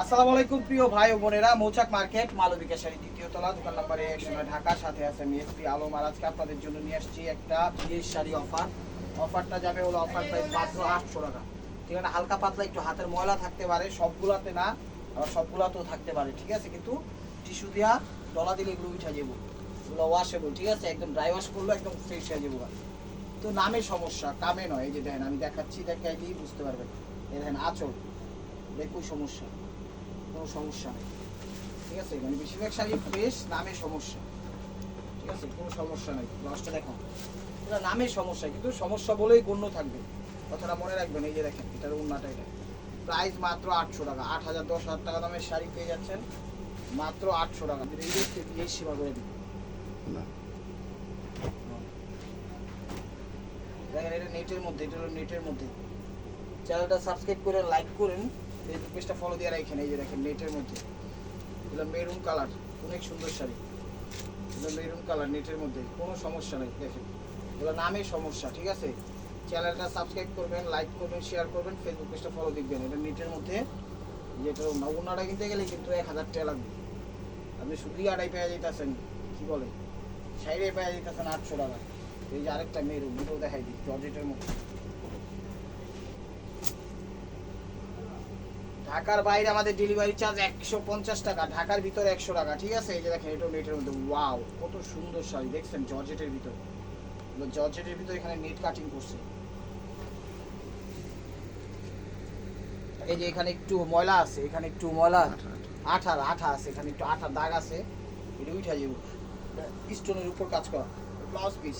আসসালামু আলাইকুম প্রিয় ভাই ও বোনেরা, মৌচাক মার্কেট মালবিকা শাড়ি দ্বিতীয় তলা, দোকান নাম্বার 109 ঢাকা। সাথে আছে আমি এসপি আলম। আর আজকে আপনাদের জন্য নিয়ে আসছি একটা বিয়ের শাড়ি অফার। অফারটা যাবে হলো অফার প্রাইস মাত্র 800 টাকা। ঠিক আছে, হালকা পাতলা একটু হাতের ময়লা থাকতে পারে, সবগুলাতে না, আবার সবগুলাতেও থাকতে পারে। ঠিক আছে, কিন্তু টিস্যু দিয়া ডলা দিলে এগুলো উঠা যাবো, এগুলো ওয়াশেবল। ঠিক আছে, একদম ড্রাই ওয়াশ করলে একদম ফ্রেশ হয়ে যাবো। তো নামে সমস্যা, কামে নয়। এই যে দেখেন, আমি দেখাচ্ছি, দেখাইলেই বুঝতে পারবেন। এই দেখেন আঁচল, দেখুন সমস্যা, কোনো সমস্যা নেই। ঠিক আছে, মানে বেশিরভাগ শাড়ি ফ্রেশ, নামে সমস্যা। ঠিক আছে, কোনো সমস্যা নেই। লসটা দেখো, এটা নামে সমস্যা, কিন্তু সমস্যা বলেই গণ্য থাকবে, কথাটা মনে রাখবেন। এই যে দেখেন, এটার উন্নাটা, এটা প্রাইস মাত্র 800 টাকা। 8,000 10,000 টাকা দামের শাড়ি পেয়ে যাচ্ছেন মাত্র 800 টাকা। এই সীমা করে দিন দেখেন, এটা নেটের মধ্যে, এটা হলো নেটের মধ্যে। চ্যানেলটা সাবস্ক্রাইব করে লাইক করেন, ফেসবুক পেজটা ফলো দিয়ে রাখেন। এই যে দেখেন, নেটের মধ্যে এগুলো মেরুন কালার, অনেক সুন্দর শাড়ি। এগুলো মেরুন কালার, নেটের মধ্যে, কোনো সমস্যা নেই। দেখেন, এগুলো নামে সমস্যা। ঠিক আছে, চ্যানেলটা সাবস্ক্রাইব করবেন, লাইক করবেন, শেয়ার করবেন, ফেসবুক পেজটা ফলো দিবেন। এটা নেটের মধ্যে, যেটা ওনাটা কিনতে গেলে কিন্তু 1,000 টাকা লাগবে। আপনি শুধুই আড়াই পেয়ে যেতেছেন, কি বলে, সাইডে পেয়ে যেতেছেন 800 টাকা। এই যে আরেকটা মেরুন, দুটো দেখাই দিই, জর্জেটের মধ্যে। ঢাকার বাইরে আমাদের ডেলিভারি চার্জ 150 টাকা, ঢাকার ভিতরে 100 টাকা। ঠিক আছে, এই যে দেখেন, এটা নেটের মধ্যে, ওয়াও কত সুন্দর শাড়ি দেখছেন, জর্জেটের ভিতর। জর্জেটের ভিতর এখানে নেট কাটিং করছে। এই যে এখানে একটু ময়লা আছে, এখানে একটু ময়লা, আঠা আছে, এখানে একটু আঠার দাগ আছে, এটা উঠা যাবো। স্টোনের উপর কাজ করা, ব্লাউজ পিস।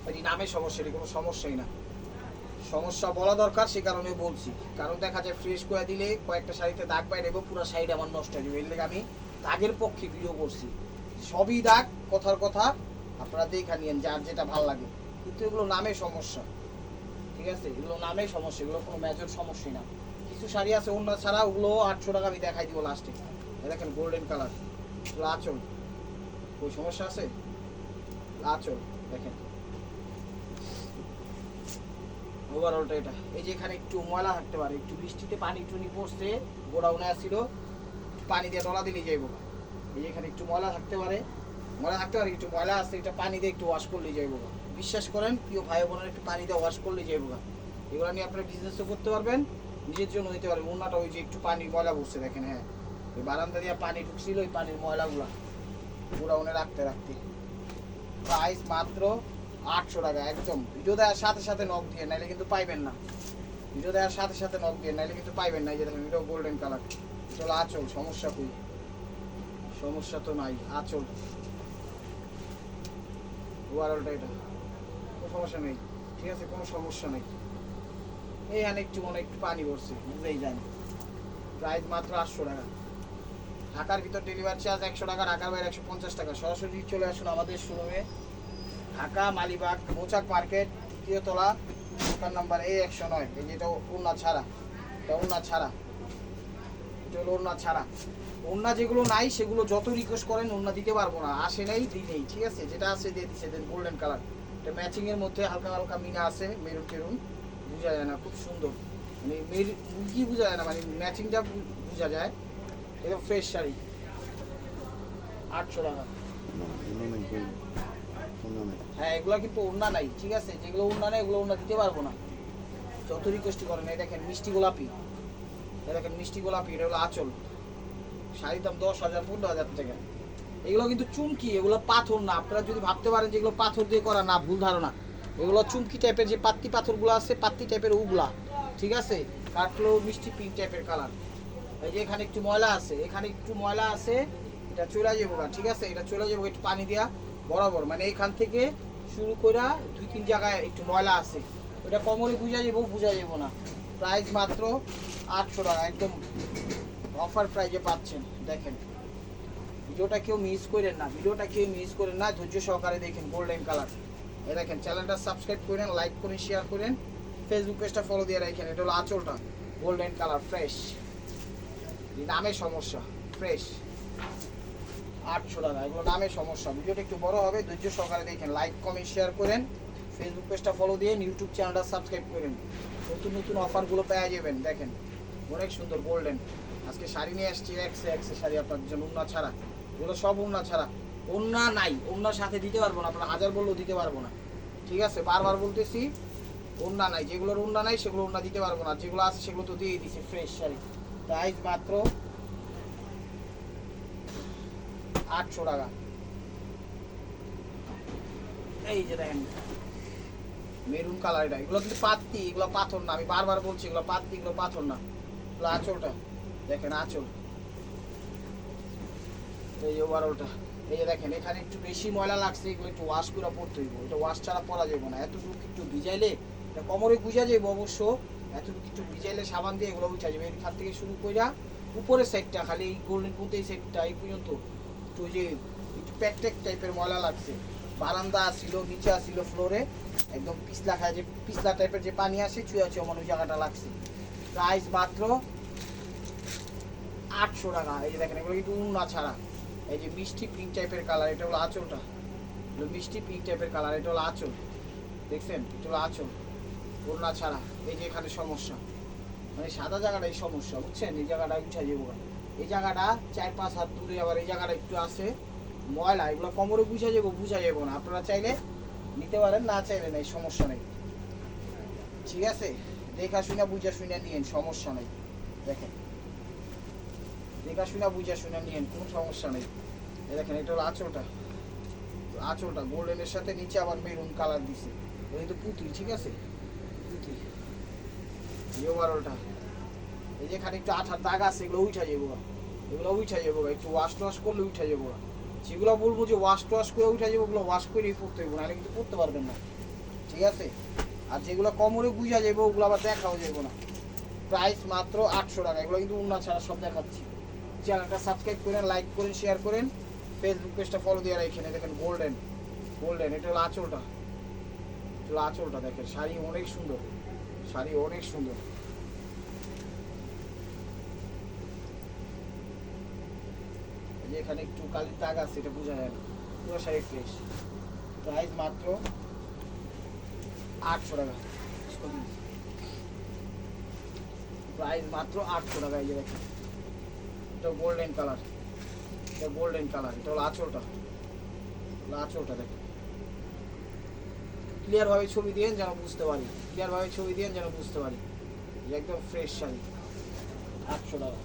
এটি নামে সমস্যা, এটি কোনো সমস্যাই না। সমস্যা বলা দরকার, সে কারণে বলছি। কারণ দেখা যায় ফ্রেশ করে দিলে কয়েকটা শাড়িতে দাগ পাই নেবো, পুরো শাড়িটা আমার নষ্ট হয়ে যাবে। এর লেগে আমি দাগের পক্ষে ভিডিও করছি। সবই দাগ, কথার কথা, আপনারা দেখে নিয়েন যার যেটা ভালো লাগে। কিন্তু এগুলো নামে সমস্যা। ঠিক আছে, এগুলো নামে সমস্যা, এগুলো কোনো মেজর সমস্যাই না। কিছু শাড়ি আছে অন্য ছাড়া, ওগুলো 800 টাকা আমি দেখাই দিব লাস্টে। দেখেন গোল্ডেন কালার, এগুলো আঁচল, ওই সমস্যা আছে, আঁচল দেখেন ওভারঅলটা এটা। এই যে এখানে একটু ময়লা থাকতে পারে, একটু বৃষ্টিতে পানি টুনি পড়ছে, গোডাউনে আসছিল, পানি দিয়ে ডলা দিলে যাইব। এই যে এখানে একটু ময়লা থাকতে পারে, একটু ময়লা আছে, এটা পানি দিয়ে একটু ওয়াশ করলে যাইব। বিশ্বাস করেন প্রিয় ভাই বোনের, একটু পানি দিয়ে ওয়াশ করলে যাইব। এগুলো নিয়ে আপনারা বিজনেসও করতে পারবেন, নিজের জন্য দিতে পারবেন। ওনাটা ওই যে একটু পানি ময়লা পড়ছে দেখেন, হ্যাঁ ওই বারান্দা দিয়ে পানি ঢুকছিল, ওই পানির ময়লাগুলা গোডাউনে রাখতে রাখতে। প্রাইস মাত্র 800 টাকা। একদম ভিডিও দেওয়ার সাথে সাথে নক দিয়ে, নাইলে কিন্তু পাইবেন না। ভিডিও দেওয়ার সাথে সাথে নক দিয়ে, নাইলে কিন্তু পাইবেন না। এই যে দেখেন, এটাও গোল্ডেন কালার, চলো আঁচল, সমস্যা কই, সমস্যা তো নাই। আঁচল ওভারঅলটা এটা, কোনো সমস্যা নেই। ঠিক আছে, কোনো সমস্যা নেই। এইখানে একটু মনে একটু পানি পড়ছে, বুঝেই যান। প্রাইস মাত্র 800 টাকা। ঢাকার ভিতর ডেলিভারি চার্জ 100 টাকা, ঢাকার বাইরে 150 টাকা। সরাসরি চলে আসুন আমাদের শোরুমে, ঢাকা মালিবাগ মৌচাক মার্কেট তৃতীয় তলা, দোকান নাম্বার A109। এই যেটা ওড়না ছাড়া, এটা ওড়না ছাড়া, এটা হলো ওড়না ছাড়া। ওড়না যেগুলো নাই সেগুলো যত রিকোয়েস্ট করেন ওড়না দিতে পারবো না, আসে নাই দিই নেই। ঠিক আছে, যেটা আছে দিয়ে দিচ্ছে। দেন গোল্ডেন কালার, এটা ম্যাচিংয়ের মধ্যে হালকা হালকা মিনা আছে, মেরুন টেরুন, বোঝা যায় না, খুব সুন্দর। মানে কি বোঝা যায় না, মানে ম্যাচিংটা বোঝা যায়। একদম ফ্রেশ শাড়ি, 800 টাকা। হ্যাঁ, এগুলো কিন্তু ওড়না নাই। ঠিক আছে, যেগুলো ওড়না নেই এগুলো ওড়না দিতে পারবো না, যত রিকোয়েস্ট করেন। এই দেখেন মিষ্টি গোলাপি, এই দেখেন মিষ্টি গোলাপি, এটা হলো আঁচল। শাড়ির দাম 10,000 15,000 টাকা। এগুলো কিন্তু চুমকি, এগুলো পাথর না। আপনারা যদি ভাবতে পারেন যেগুলো পাথর দিয়ে করা, না, ভুল ধারণা। এগুলো চুমকি টাইপের, যে পাত্তি পাথরগুলো আছে, পাত্তি টাইপের ওগুলা। ঠিক আছে, কাটলো মিষ্টি পিঙ্ক টাইপের কালার। এই যে এখানে একটু ময়লা আছে, এখানে একটু ময়লা আছে, এটা চলে যাবো। ঠিক আছে, এটা চলে যাবো একটু পানি দিয়া বরাবর, মানে এইখান থেকে শুরু করে 2-3 জায়গায় একটু ময়লা আছে, ওটা কমরে বুঝা যাবো না। প্রাইস মাত্র 800 টাকা, একদম অফার প্রাইজে পাচ্ছেন। দেখেন, ভিডিওটা কেউ মিস করেন না, ধৈর্য সহকারে দেখেন। গোল্ডেন কালার, এই দেখেন। চ্যানেলটা সাবস্ক্রাইব করেন, লাইক করেন, শেয়ার করেন, ফেসবুক পেজটা ফলো দিয়ে রাখেন। এটা হলো আঁচলটা, গোল্ডেন কালার, ফ্রেশ, নামে সমস্যা, ফ্রেশ, 800 টাকা। এগুলো নামে সমস্যা। ভিডিওটা একটু বড় হবে, ধৈর্য সহকারে দেখেন, লাইক কমেন্ট শেয়ার করেন, ফেসবুক পেজটা ফলো দিয়ে ইউটিউব চ্যানেলটা সাবস্ক্রাইব করেন। নতুন নতুন অফারগুলো পেয়ে যাবেন। দেখেন অনেক সুন্দর গোল্ডেন। আজকে শাড়ি নিয়ে আসছি একশো একশো শাড়ি আপনাদের জন্য, উন্না ছাড়া। এগুলো সব উন্না ছাড়া, উন্না নাই, উন্নার সাথে দিতে পারবো না, আপনারা হাজার বললেও দিতে পারবো না। ঠিক আছে, বারবার বলতেছি উন্না নাই, যেগুলোর উন্না নাই সেগুলো উন্না দিতে পারবো না, যেগুলো আছে সেগুলো তো দিয়ে দিচ্ছি ফ্রেশ শাড়ি। প্রাইস মাত্র 800 টাকা। এই যে দেখেন মেরুন কালার, এটা এগুলো কিন্তু পাত্তি, এগুলো পাথর না, আমি বারবার বলছি এগুলো পাত্তি, এগুলো পাথর না। এগুলো আঁচলটা দেখেন, আঁচল এই যে ওভারঅলটা। এই যে দেখেন এখানে একটু বেশি ময়লা লাগছে, এগুলো একটু ওয়াশ করে পরতে হইব, এটা ওয়াশ ছাড়া পরা যাবে না। এতটুকু একটু ভিজাইলে এটা কোমরে গুজা যাবে অবশ্য, এতটুকু একটু ভিজাইলে সাবান দিয়ে এগুলো উঠা যাবে। এখান থেকে শুরু কইরা উপরের সাইডটা খালি এই গোল্ডেন পুঁতে এই সাইডটা এই পর্যন্ত একটু যে একটু প্যাকটেক টাইপের ময়লা লাগছে। বারান্দা আসছিল, নিচে আসছিল ফ্লোরে একদম পিছলা খায়, যে পিছলা টাইপের যে পানি আসে চুয়া চুয়া মনে ওই জায়গাটা লাগছে। প্রাইস মাত্র 800 টাকা। এই যে দেখেন এগুলো কিন্তু উন্না ছাড়া। এই যে মিষ্টি পিঙ্ক টাইপের কালার, এটা হলো আঁচলটা, মিষ্টি পিঙ্ক টাইপের কালার, এটা হলো আঁচল, দেখছেন এটা হলো আঁচল, উন্না ছাড়া। এই যে এখানে সমস্যা, মানে সাদা জায়গাটাই সমস্যা, বুঝছেন, এই জায়গাটা উঠা যাবো, এই জায়গাটা 4-5 হাত দূরে, আবার এই জায়গাটা একটু আছে ময়লা, এগুলো কোমরে বুঝা যাবো না। আপনারা চাইলে নিতে পারেন, না চাইলে নেই, সমস্যা নেই। ঠিক আছে, দেখা শুনে বুঝা শুনে নিয়েন, সমস্যা নেই। দেখেন দেখা শুনে বুঝা শুনে নিয়েন, কোনো সমস্যা নেই। দেখেন এটা হলো আঁচলটা, আঁচলটা গোল্ডেনের সাথে নিচে আবার মেরুন কালার দিছে, ওই তো পুঁতুল। ঠিক আছে, পুঁতুল। এই ওভারঅলটা এই যে খানিকটা আঠার দাগ আছে, এগুলো উঠা যাবো, এগুলো উঠা যাবো, একটু ওয়াশ টোয়াশ করলে উঠা যাবো। যেগুলো বলবো যে ওয়াশ টোয়াশ করে উঠা যাবো, ওগুলো ওয়াশ করেই পড়তে হইব, নাহলে কিন্তু পড়তে পারবেন না। ঠিক আছে, আর যেগুলো কোমরে বুঝা যাবো ওগুলো আবার দেখাও যাবো না। প্রাইস মাত্র 800 টাকা। এগুলো কিন্তু উন্না ছাড়া সব দেখাচ্ছি। চ্যানেলটা সাবস্ক্রাইব করেন, লাইক করেন, শেয়ার করেন, ফেসবুক পেজটা ফলো দিয়ে রাখেন। দেখেন গোল্ডেন, গোল্ডেন, এটা হলো আঁচলটা, আঁচলটা দেখেন। শাড়ি অনেক সুন্দর, শাড়ি অনেক সুন্দর। যে এখানে একটু কালির দাগ আছে, এটা বোঝা যায় না, পুরো শাড়ি ফ্রেশ। প্রাইস মাত্র 800 টাকা। প্রাইস মাত্র 800 টাকা। এই যে দেখেন এটা গোল্ডেন কালার, এটা গোল্ডেন কালার, এটা হলো আঁচলটা, আঁচলটা দেখেন। ক্লিয়ার ভাবে ছবি দিয়েন যেন বুঝতে পারি, ক্লিয়ার ভাবে ছবি দিয়েন যেন বুঝতে পারি। একদম ফ্রেশ শাড়ি, 800 টাকা।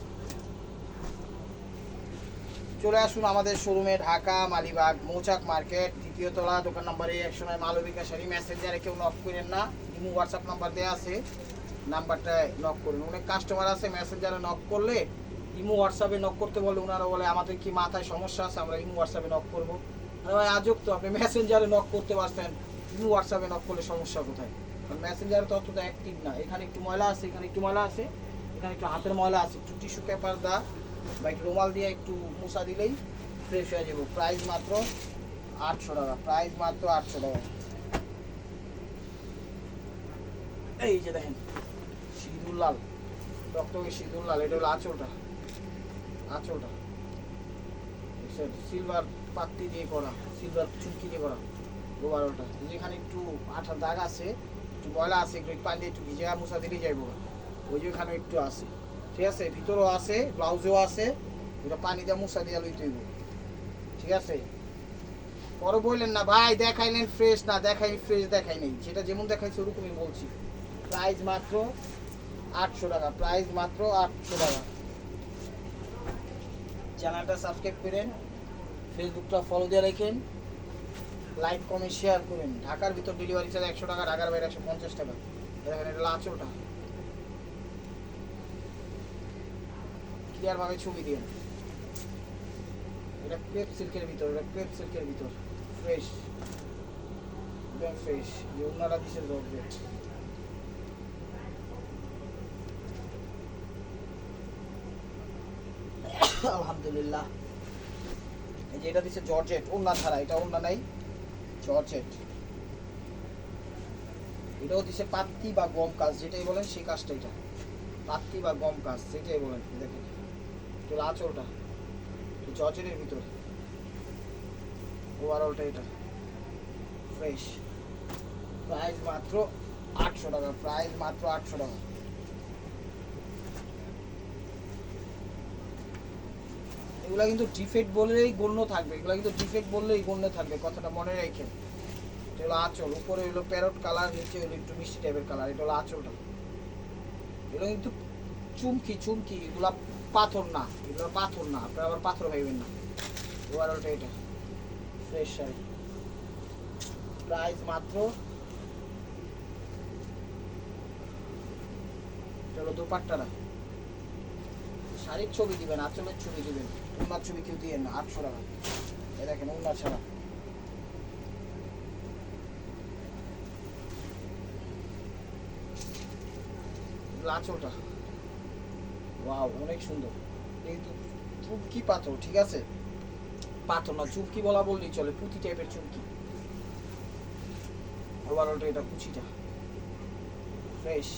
চলে আসুন আমাদের শোরুমে, ঢাকা মালিবাগ মৌচাক মার্কেট, দ্বিতীয় তলা, দোকান নম্বরে 109, মালবিকা শাড়ি। মেসেঞ্জারে কেউ নক করেন না, ইমো হোয়াটসঅ্যাপ নাম্বার দেওয়া আছে, নাম্বারটায় নক করুন। অনেক কাস্টমার আছে মেসেঞ্জারে নক করলে ইমো হোয়াটসঅ্যাপে নক করতে বলে, ওনারা বলে আমাদের কি মাথায় সমস্যা আছে, আমরা ইমো হোয়াটসঅ্যাপে নক করবো। আরে ভাই আজব তো, আপনি মেসেঞ্জারে নক করতে পারছেন, ইমো হোয়াটসঅ্যাপে নক করলে সমস্যা কোথায়? কারণ মেসেঞ্জারে তো অতটা অ্যাক্টিভ না। এখানে একটু ময়লা আছে, এখানে একটু ময়লা আছে, এখানে একটু হাতের ময়লা আছে, একটু টিস্যু পেপার দা বা একটু রুমাল দিয়ে একটু মুছা দিলেই ফ্রেশ হয়ে যাবো। প্রাইস মাত্র 800 টাকা। প্রাইস মাত্র 800 টাকা। এই যে দেখেন সিঁদুর লাল, টকটকে সিঁদুর লাল, এটা হলো আঁচলটা, আঁচলটা সিলভার পাত্তি দিয়ে করা, সিলভার চুমকি দিয়ে করা। ওভারঅলটা যেখানে একটু আঠার দাগ আছে, একটু ময়লা আছে, একটু পানি দিয়ে একটু ভিজে মুছা দিলেই যাইব, ওই যে এখানে একটু আছে। ঠিক আছে, ভিতরেও আছে, ব্লাউজেও আছে, এটা পানি দিয়ে মুছা দিয়ে লইতে হইব। ঠিক আছে, পরে বললেন না ভাই দেখাইলেন ফ্রেশ, না দেখাই ফ্রেশ দেখাই নেই, যেটা যেমন দেখাইছে ওরকমই বলছি। প্রাইস মাত্র 800 টাকা। প্রাইস মাত্র 800 টাকা। চ্যানেলটা সাবস্ক্রাইব করেন, ফেসবুকটা ফলো দিয়ে রাখেন, লাইক কমেন্ট শেয়ার করেন। ঢাকার ভিতর ডেলিভারি চার্জ 100 টাকা, ঢাকার বাইরে 150 টাকা। দেখেন এটা আঁচলটা, ক্লিয়ার ভাবে ছবি দিন। এটা ক্রেপ সিল্কের ভিতর, এটা ক্রেপ সিল্কের ভিতর, ফ্রেশ, একদম ফ্রেশ। যে ওনারা দিছে জর্জেট। আলহামদুলিল্লাহ। এই যে এটা দিছে জর্জেট, ওন্না ছাড়া, এটা ওন্না নাই, জর্জেট। এটাও দিছে পাত্তি বা গম কাজ, যেটাই বলেন সেই কাজটা, এটা পাত্তি বা গম কাজ যেটাই বলেন। দেখেন তো আঁচলটা জর্জেটের ভিতর, ওভারঅলটা এটা ফ্রেশ। প্রাইস মাত্র 800 টাকা। প্রাইস মাত্র 800 টাকা। এগুলা কিন্তু ডিফেক্ট বললেই গণ্য থাকবে, এগুলা কিন্তু ডিফেক্ট বললেই গণ্য থাকবে, কথাটা মনে রাখেন। এটা হলো আঁচল, উপরে হলো প্যারট কালার, নিচে হলো একটু মিষ্টি টাইপের কালার, এটা হলো আঁচলটা। এগুলো কিন্তু চুমকি চুমকি, এগুলা পাথর না, এগুলো পাথর না, আপনারা আবার পাথর ভাইবেন না। ওভারঅলটা এটা ফ্রেশ শাড়ি, প্রাইস মাত্র, চলো দোপাট্টারা, শাড়ির ছবি দিবেন, আঁচলের ছবি দিবেন, ওনার ছবি কেউ দিয়ে না। 800 টাকা। এই দেখেন ওনার ছাড়া, আঁচলটা ওয়াও অনেক সুন্দর। কিন্তু চুমকি পাথর, ঠিক আছে, পাথর না, চুমকি বলা বললেই চলে, পুঁতি টাইপের চুমকি। ওভারঅলটা এটা কুচিটা ফ্রেশ,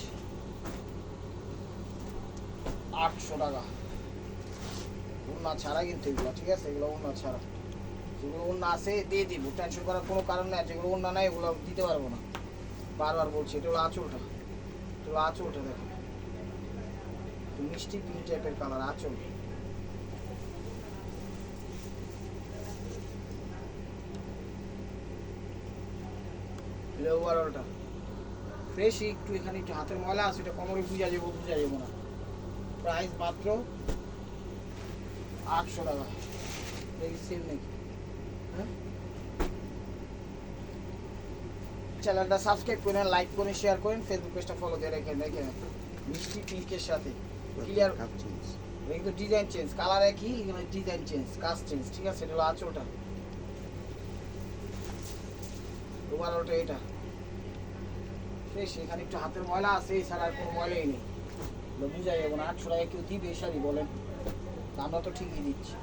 800 টাকা। ওনা ছাড়া কিন্তু এগুলো, ঠিক আছে, এগুলো ওনা ছাড়া, যেগুলো ওনা আছে দিয়ে দিব, টেনশন করার কোনো কারণ নেই। যেগুলো ওনা নাই এগুলো দিতে পারবো না, বারবার বলছি। এটা হলো আঁচলটা, এটা হলো আঁচলটা, দেখো মিষ্টি পিঙ্ক টাইপের কালার আঁচল। ওভারঅলটা ফ্রেশ, একটু এখানে একটু হাতের ময়লা আছে, এটা কোমরে বুঝা যাবো না। প্রাইস মাত্র 800 টাকা। দেখি সেল নাকি, হ্যাঁ? চ্যানেলটা সাবস্ক্রাইব করেন, লাইক করেন, শেয়ার করেন, ফেসবুক পেজটা ফলো দিয়ে রেখেন। দেখেন মিষ্টি পিঙ্কের সাথে ক্লিয়ার, কিন্তু ডিজাইন চেঞ্জ, কালার একই, এখানে ডিজাইন চেঞ্জ, কাজ চেঞ্জ, ঠিক আছে। এটা হলো আঁচলটা, ওভারঅলটা এটা ফ্রেশ। এখানে একটু হাতের ময়লা আছে, এছাড়া আর কোনো ময়লাই নেই, বুঝাই যাবো না। 800 টাকা কেউ দিবে শাড়ি বলেন? আমরা তো ঠিকই দিচ্ছি।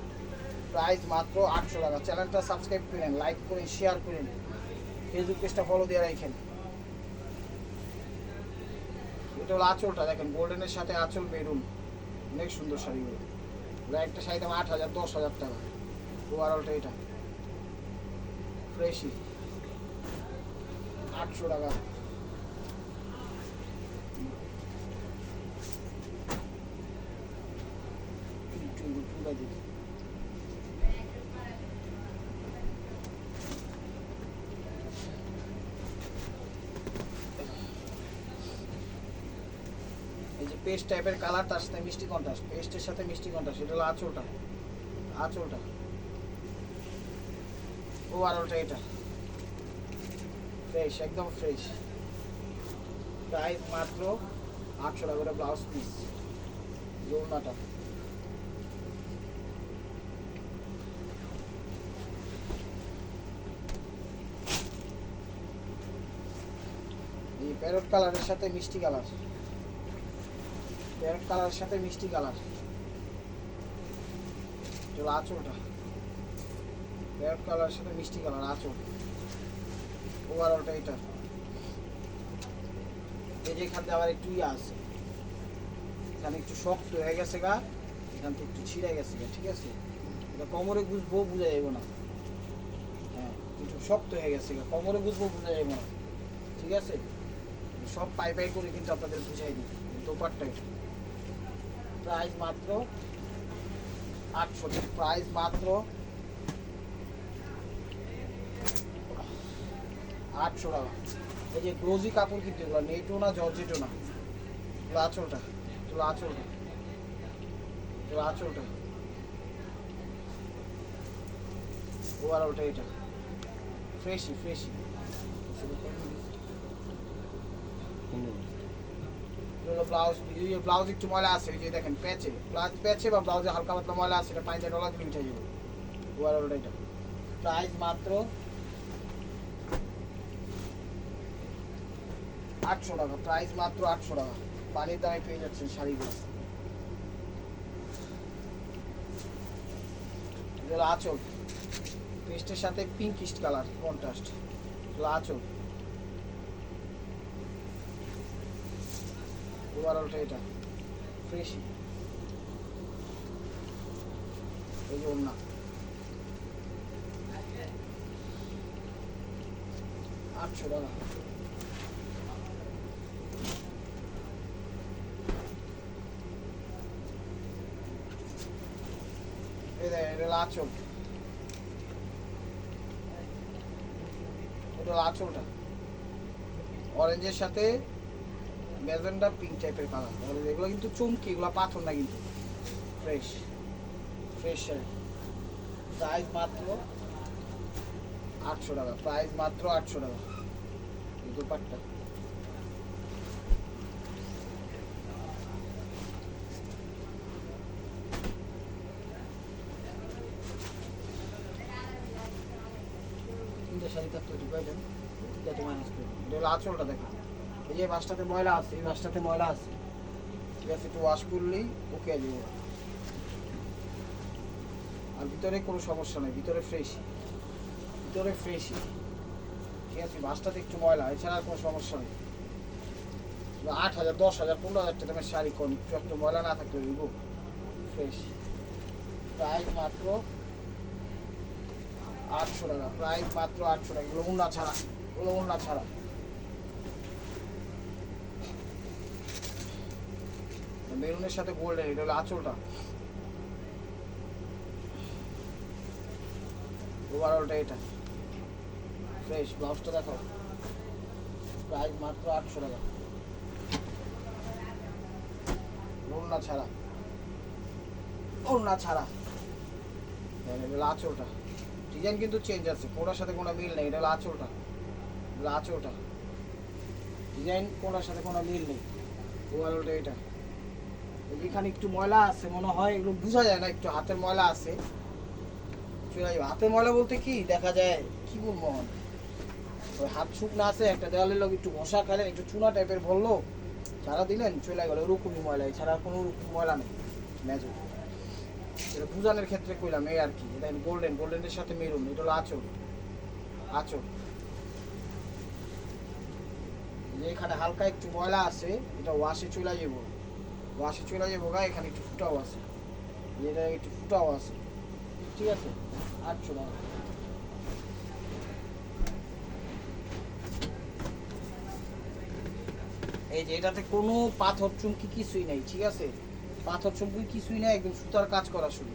প্রাইস মাত্র 800 টাকা। চ্যানেলটা সাবস্ক্রাইব করেন, লাইক করেন, শেয়ার করেন, ফেসবুক পেজটা ফলো দিয়ে রাখেন। এটা হলো আঁচলটা, দেখেন গোল্ডেনের সাথে আঁচল বেরুন, অনেক সুন্দর শাড়িগুলো। একটা শাড়ি দাম 8,000 10,000 টাকা। ওভারঅলটা এটা ফ্রেশই, 800 টাকা। এই যে পেস্ট টাইপের কালার, তার সাথে মিষ্টি কন্ট্রাস্ট, পেস্টের সাথে মিষ্টি কন্ট্রাস্ট, এটা হলো আঁচলটা, আঁচলটা। ওভারঅলটা এটা ফ্রেশ, একদম ফ্রেশ। প্রাইস মাত্র 800 টাকা করে। ব্লাউজ পিস, ওড়নাটা এই প্যারট কালারের সাথে মিষ্টি কালার, প্যারট কালারের সাথে মিষ্টি কালার, চলো আঁচলটা, প্যারট কালারের সাথে মিষ্টি কালার আঁচল। ওভারঅলটা এটা, এই যে এখান থেকে আবার একটু ইয়ে আছে, এখানে একটু শক্ত হয়ে গেছে গা, এখান থেকে একটু ছিঁড়ে গেছে গা, ঠিক আছে। এটা কোমরে গুছবো, বুঝা যাবো না, হ্যাঁ একটু শক্ত হয়ে গেছে গা, কোমরে গুছবো, বুঝা যাবো না, ঠিক আছে। সব পাই পাই করে কিন্তু আপনাদের বুঝাই দিই। দোপাট্টা এটা প্রাইস মাত্র 800 টাকা। প্রাইস মাত্র 800 টাকা। এই যে গ্লোজি কাপড় কিন্তু এগুলো নেটও না, জর্জেটও না। এগুলো আঁচলটা, এগুলো আঁচলটা, এগুলো আঁচলটা, ওভারঅলটা এটা ফ্রেশই, ফ্রেশই। ব্লাউজ, ব্লাউজ একটু ময়লা আছে, এই যে দেখেন প্যাচে, ব্লাউজ প্যাচে বা ব্লাউজে হালকা পাতলা ময়লা আছে, এটা $5 দিয়ে উঠে যাবে। ওভারঅলটা এটা প্রাইস মাত্র 800 টাকা। প্রাইস মাত্র 800 টাকা। পানির দামে পেয়ে যাচ্ছেন শাড়িগুলো। এগুলো আঁচল, পেস্টের সাথে পিঙ্কিশ কালার কন্ট্রাস্ট, এগুলো আঁচল। ওভারঅলটা এটা ফ্রেশই, এই যে ওড়না, 800 টাকা। এই দেখেন এটা হলো আঁচল, এটা হলো আঁচলটা অরেঞ্জের সাথে ম্যাজেন্ডা পিঙ্ক টাইপের কালার। এগুলো কিন্তু চুমকি, এগুলো পাথর না, কিন্তু ফ্রেশ ফ্রেশ শাড়ি। প্রাইস মাত্র 800 টাকা, প্রাইস মাত্র 800 টাকা। এই দোপাট্টা তিনটে শাড়ি থাকতে ঢুকাইলেন, তিনটাতে মাইনাস করে দেবেন। এটা হলো আঁচলটা দেখেন, এই যে বাসটাতে ময়লা আছে, এই বাসটাতে ময়লা আছে, ঠিক আছে, একটু ওয়াশ করলেই ওকে যাবে। আর ভিতরে কোনো সমস্যা নেই, ভিতরে ফ্রেশ, ভিতরে ফ্রেশই, ঠিক আছে, বাসটাতে একটু ময়লা, এছাড়া আর কোনো সমস্যা নেই। 8,000 10,000 15,000 টাকা দামের শাড়ি কোন একটু ময়লা না থাকলে দিব ফ্রেশ। প্রাইস মাত্র 800 টাকা, প্রাইস মাত্র 800 টাকা। এগুলো উন্না ছাড়া, এগুলো উন্না ছাড়া। মেরুনের সাথে গোল্ডেন, এটা হলো আঁচলটা, ওভারঅলটা এটা ফ্রেশ। ব্লাউজটা দেখো, প্রাইস মাত্র 800 টাকা, ওড়না ছাড়া, ওড়না ছাড়া। এটা হলো আঁচলটা, ডিজাইন কিন্তু চেঞ্জ আছে, কোনটার সাথে কোনো মিল নেই। এটা হলো আঁচলটা, এটা আঁচলটা, ডিজাইন কোনটার সাথে কোনো মিল নেই। ওভারঅলটা এটা। এখানে একটু ময়লা আছে মনে হয়, এগুলো বোঝা যায় না, একটু হাতের ময়লা আছে। চলে যাবে হাতের ময়লা বলতে কি দেখা যায়, কি বলবো, ওই হাত শুকনা আছে, একটা দেওয়ালের লোক একটু ঘষা খাইলেন, একটু চুনা টাইপের বললো, ছাড়া দিলেন চলে গেল, ওরকমই ময়লা, এছাড়া কোনো ওরকম ময়লা নেই। ম্যাজো এটা বুঝানোর ক্ষেত্রে কইলাম, এই আর কি। এটা গোল্ডেন, গোল্ডেনের সাথে মেরুন, এটা হলো আঁচল, আঁচল। যে এখানে হালকা একটু ময়লা আছে, এটা ওয়াশে চলে যাবো, ওয়াশে চলে যাবো গা। এখানে একটু ফুটাও আছে, এটা একটু ফুটাও আছে, ঠিক আছে, 800 টাকা। এই যে এটাতে কোনো পাথর চুমকি কিছুই নেই, ঠিক আছে, পাথর চুমকি কিছুই নেই, একদম সুতার কাজ করা শুরু।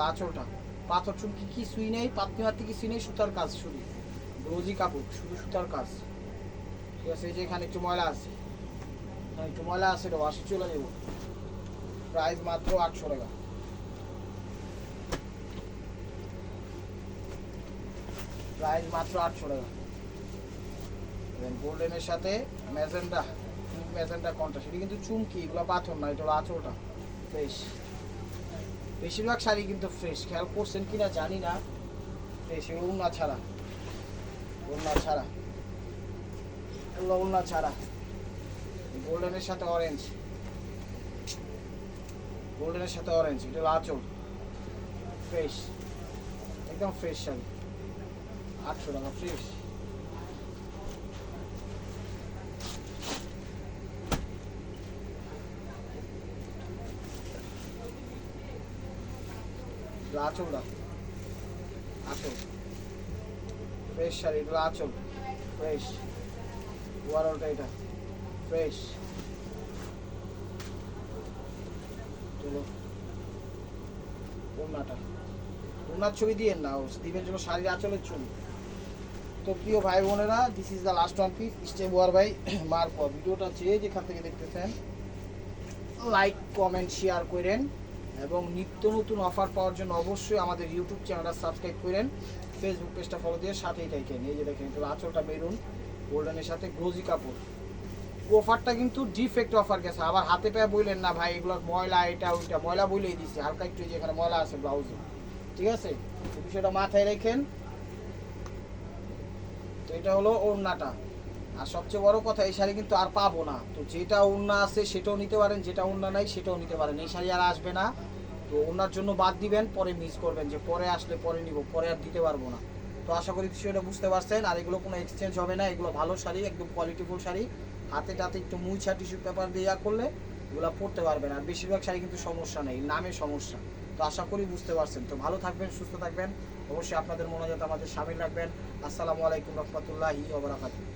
আঁচলটা পাথর চুমকি কিছুই নেই, পাতনি মাতি কিছুই নেই, সুতার কাজ শুরু, রোজি কাপড়, শুধু সুতার কাজ, ঠিক আছে। এই যে এখানে একটু ময়লা আছে, এখানে একটু ময়লা আছে, এটা ওয়াশে চলে যাবো। প্রাইস মাত্র 800 টাকা, প্রাইস মাত্র 800 টাকা। গোল্ডেনের সাথে ম্যাজেন্ডা, ম্যাজেন্ডা কন্ট্রাস্ট, এটা কিন্তু চুমকি, এগুলো পাথর না, এটা হলো আঁচলটা ফ্রেশ। বেশিরভাগ শাড়ি কিন্তু ফ্রেশ, খেয়াল করছেন কিনা জানি না, ফ্রেশ। এগুলো উন্না ছাড়া, উন্না ছাড়া, এগুলো উন্না ছাড়া। গোল্ডেনের সাথে অরেঞ্জ, গোল্ডেনের সাথে অরেঞ্জ, এটা হলো আঁচল, ফ্রেশ, একদম ফ্রেশ শাড়ি, 800 টাকা ফ্রেশ। আঁচলটা, আঁচল ফ্রেশ শাড়ি, এগুলো আঁচল ফ্রেশ। ওভারঅলটা এটা ফ্রেশ। চলো ওড়নাটা, ওড়নার ছবি দিয়ে না, দিবেন জন্য শাড়ির আঁচলের ছবি। তো প্রিয় ভাই বোনেরা, this is the last one piece step war by মারফা। ভিডিওটা যে যেখান থেকে দেখতেছেন লাইক কমেন্ট শেয়ার করেন, এবং নিত্য নতুন অফার পাওয়ার জন্য অবশ্যই আমাদের ইউটিউব চ্যানেলটা সাবস্ক্রাইব করেন, ফেসবুক পেজটা ফলো দিয়ে সাথেই থাকেন। এই যে দেখেন, এটা আঁচলটা মেরুন, গোল্ডেনের সাথে গ্লোজি কাপড়। অফারটা কিন্তু ডিফেক্ট অফার গেছে, আবার হাতে পায়ে বললেন না ভাই এগুলো ময়লা, এটা ওইটা, ময়লা বলেই দিচ্ছে, হালকা একটু যেখানে ময়লা আছে ব্লাউজে, ঠিক আছে, এই বিষয়টা মাথায় রেখেন। তো এটা হলো ওড়নাটা। আর সবচেয়ে বড় কথা, এই শাড়ি কিন্তু আর পাবো না, তো যেটা ওড়না আছে সেটাও নিতে পারেন, যেটা ওড়না নাই সেটাও নিতে পারেন, এই শাড়ি আর আসবে না। তো ওড়নার জন্য বাদ দিবেন, পরে মিস করবেন যে পরে আসলে পরে নিব, পরে আর দিতে পারবো না। তো আশা করি বিষয়টা বুঝতে পারছেন। আর এগুলো কোনো এক্সচেঞ্জ হবে না, এগুলো ভালো শাড়ি, একদম কোয়ালিটিফুল শাড়ি, হাতে টাতে একটু মুছা টিস্যু পেপার দিয়ে করলে এগুলো পরতে পারবেন। আর বেশিরভাগ শাড়ি কিন্তু সমস্যা নেই, নামে সমস্যা। তো আশা করি বুঝতে পারছেন। তো ভালো থাকবেন, সুস্থ থাকবেন, অবশ্যই আপনাদের মনোযোগ আমাদের সামিল রাখবেন। আসসালামু আলাইকুম রহমতুল্লাহি ওয়া বারাকাতুহু।